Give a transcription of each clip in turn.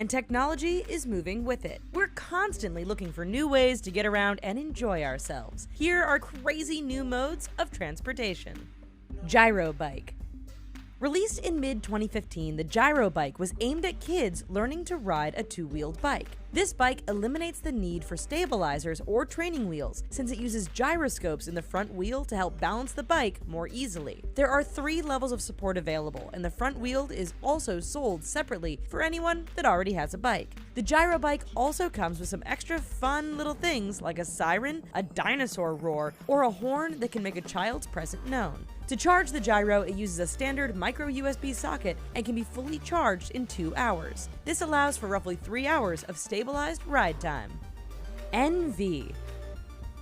and technology is moving with it. We're constantly looking for new ways to get around and enjoy ourselves. Here are crazy new modes of transportation. Gyro bike. Released in mid-2015, the gyro bike was aimed at kids learning to ride a two-wheeled bike. This bike eliminates the need for stabilizers or training wheels, since it uses gyroscopes in the front wheel to help balance the bike more easily. There are 3 levels of support available, and the front wheel is also sold separately for anyone that already has a bike. The gyro bike also comes with some extra fun little things like a siren, a dinosaur roar, or a horn that can make a child's presence known. To charge the gyro, it uses a standard micro USB socket and can be fully charged in 2 hours. This allows for roughly 3 hours of stabilized ride time. NV.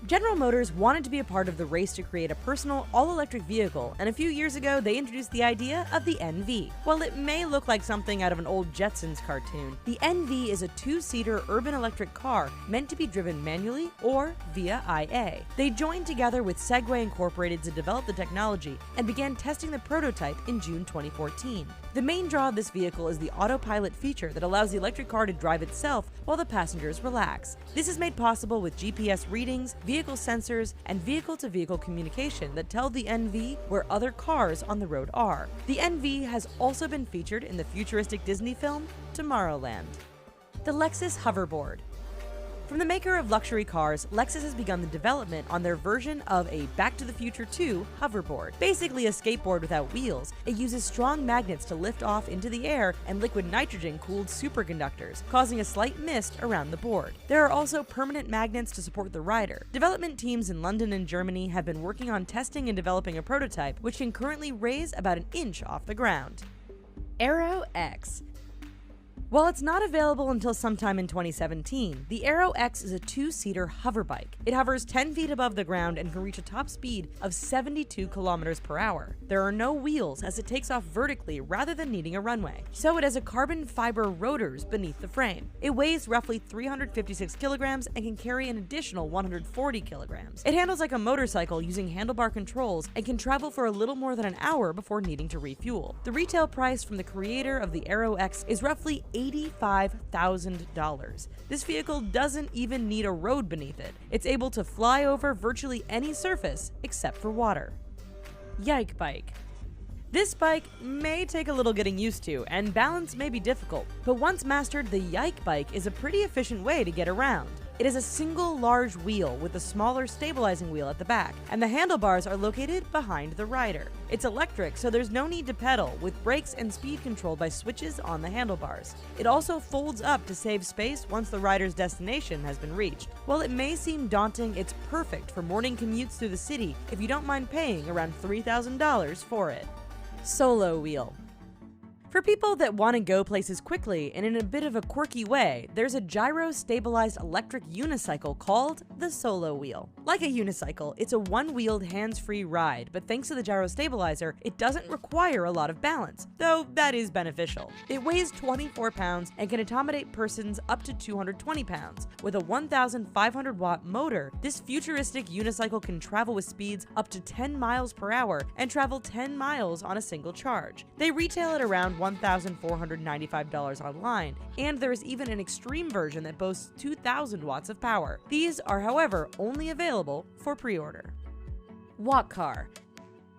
General Motors wanted to be a part of the race to create a personal, all-electric vehicle, and a few years ago they introduced the idea of the NV. While it may look like something out of an old Jetsons cartoon, the NV is a 2-seater urban electric car meant to be driven manually or via IA. They joined together with Segway Incorporated to develop the technology and began testing the prototype in June 2014. The main draw of this vehicle is the autopilot feature that allows the electric car to drive itself while the passengers relax. This is made possible with GPS readings, vehicle sensors, and vehicle-to-vehicle communication that tell the NV where other cars on the road are. The NV has also been featured in the futuristic Disney film Tomorrowland. The Lexus Hoverboard. From the maker of luxury cars, Lexus has begun the development on their version of a Back to the Future 2 hoverboard. Basically a skateboard without wheels, it uses strong magnets to lift off into the air and liquid nitrogen-cooled superconductors, causing a slight mist around the board. There are also permanent magnets to support the rider. Development teams in London and Germany have been working on testing and developing a prototype which can currently raise about an inch off the ground. Aero X. While it's not available until sometime in 2017, the Aero X is a 2-seater hover bike. It hovers 10 feet above the ground and can reach a top speed of 72 kilometers per hour. There are no wheels as it takes off vertically rather than needing a runway, so it has a carbon fiber rotors beneath the frame. It weighs roughly 356 kilograms and can carry an additional 140 kilograms. It handles like a motorcycle using handlebar controls and can travel for a little more than an hour before needing to refuel. The retail price from the creator of the Aero X is roughly $85,000. This vehicle doesn't even need a road beneath it. It's able to fly over virtually any surface except for water. Yike Bike. This bike may take a little getting used to, and balance may be difficult, but once mastered, the Yike Bike is a pretty efficient way to get around. It is a single large wheel with a smaller stabilizing wheel at the back, and the handlebars are located behind the rider. It's electric, so there's no need to pedal, with brakes and speed controlled by switches on the handlebars. It also folds up to save space once the rider's destination has been reached. While it may seem daunting, it's perfect for morning commutes through the city if you don't mind paying around $3,000 for it. Solo Wheel. For people that want to go places quickly and in a bit of a quirky way, there's a gyro-stabilized electric unicycle called the Solo Wheel. Like a unicycle, it's a one-wheeled hands-free ride, but thanks to the gyro stabilizer, it doesn't require a lot of balance, though that is beneficial. It weighs 24 pounds and can accommodate persons up to 220 pounds. With a 1,500-watt motor, this futuristic unicycle can travel with speeds up to 10 miles per hour and travel 10 miles on a single charge. They retail at around $1,495 online, and there is even an extreme version that boasts 2,000 watts of power. These are, however, only available for pre-order. Walk Car.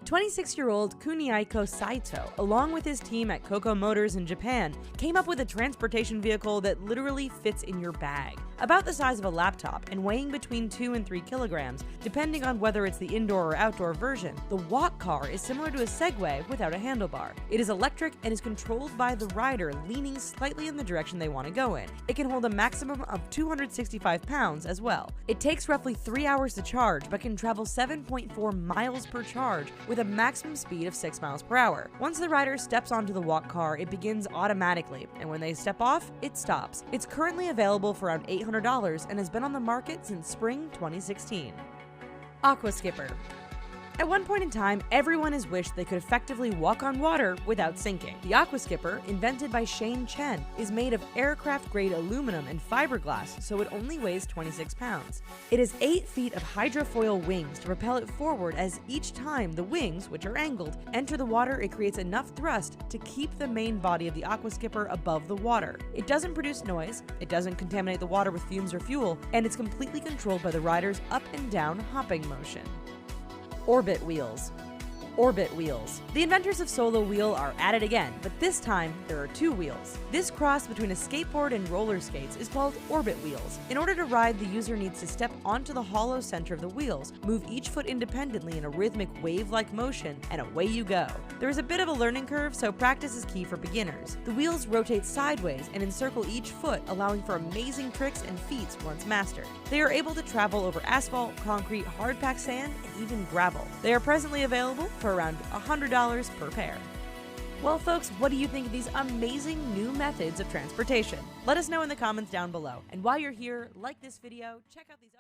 26-year-old Kuniaiko Saito, along with his team at Coco Motors in Japan, came up with a transportation vehicle that literally fits in your bag. About the size of a laptop and weighing between 2 and 3 kilograms, depending on whether it's the indoor or outdoor version, the Walk Car is similar to a Segway without a handlebar. It is electric and is controlled by the rider leaning slightly in the direction they want to go in. It can hold a maximum of 265 pounds as well. It takes roughly 3 hours to charge, but can travel 7.4 miles per charge with a maximum speed of 6 miles per hour. Once the rider steps onto the Walk Car, it begins automatically, and when they step off, it stops. It's currently available for around $800 and has been on the market since spring 2016. Aqua Skipper. At one point in time, everyone has wished they could effectively walk on water without sinking. The Aquaskipper, invented by Shane Chen, is made of aircraft-grade aluminum and fiberglass, so it only weighs 26 pounds. It has 8 feet of hydrofoil wings to propel it forward as each time the wings, which are angled, enter the water, it creates enough thrust to keep the main body of the Aquaskipper above the water. It doesn't produce noise, it doesn't contaminate the water with fumes or fuel, and it's completely controlled by the rider's up and down hopping motion. Orbit wheels. Orbit wheels. The inventors of Solo Wheel are at it again, but this time there are 2 wheels. This cross between a skateboard and roller skates is called orbit wheels. In order to ride, the user needs to step onto the hollow center of the wheels, move each foot independently in a rhythmic wave-like motion, and away you go. There is a bit of a learning curve, so practice is key for beginners. The wheels rotate sideways and encircle each foot, allowing for amazing tricks and feats once mastered. They are able to travel over asphalt, concrete, hard-packed sand, and even gravel. They are presently available for around $100 per pair. Well folks, what do you think of these amazing new methods of transportation? Let us know in the comments down below. And while you're here, like this video, check out these